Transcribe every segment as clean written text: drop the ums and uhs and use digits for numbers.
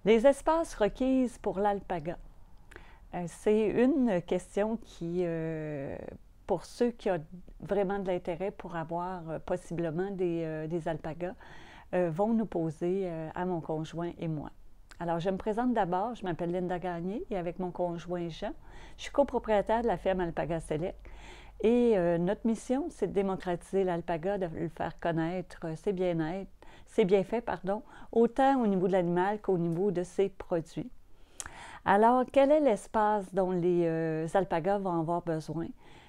Les espaces requises pour l'alpaga. C'est une question qui, pour ceux qui ont vraiment de l'intérêt pour avoir possiblement des alpagas, vont nous poser à mon conjoint et moi. Alors, je me présente d'abord, je m'appelle Linda Gagné et avec mon conjoint Jean, je suis copropriétaire de la ferme Alpaga Select. Et notre mission, c'est de démocratiser l'alpaga, de le faire connaître, ses bienfaits, pardon, autant au niveau de l'animal qu'au niveau de ses produits. Alors, quel est l'espace dont les alpagas vont avoir besoin?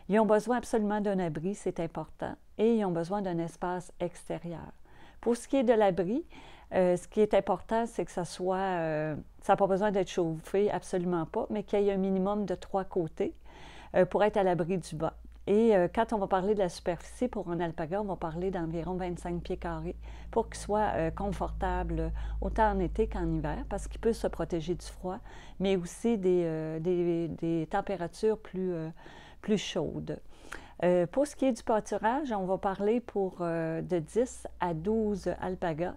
Ils ont besoin absolument d'un abri, c'est important, et ils ont besoin d'un espace extérieur. Pour ce qui est de l'abri, ce qui est important, c'est que ça n'a pas besoin d'être chauffé, absolument pas, mais qu'il y ait un minimum de 3 côtés pour être à l'abri du vent. Et quand on va parler de la superficie pour un alpaga, on va parler d'environ 25 pieds carrés pour qu'il soit confortable autant en été qu'en hiver, parce qu'il peut se protéger du froid, mais aussi des températures plus chaudes. Pour ce qui est du pâturage, on va parler de 10 à 12 alpagas,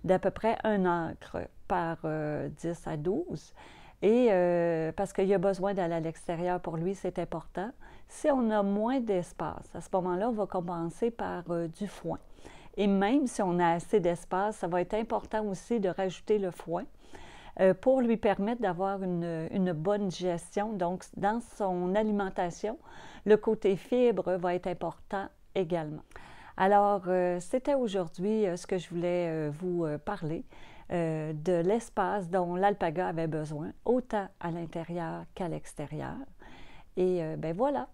d'à peu près 1 acre par 10 à 12. Et parce qu'il a besoin d'aller à l'extérieur pour lui, c'est important. Si on a moins d'espace, à ce moment-là, on va compenser par du foin. Et même si on a assez d'espace, ça va être important aussi de rajouter le foin pour lui permettre d'avoir une bonne digestion. Donc, dans son alimentation, le côté fibre va être important également. Alors, c'était aujourd'hui ce que je voulais vous parler de l'espace dont l'alpaga avait besoin, autant à l'intérieur qu'à l'extérieur. Et ben voilà.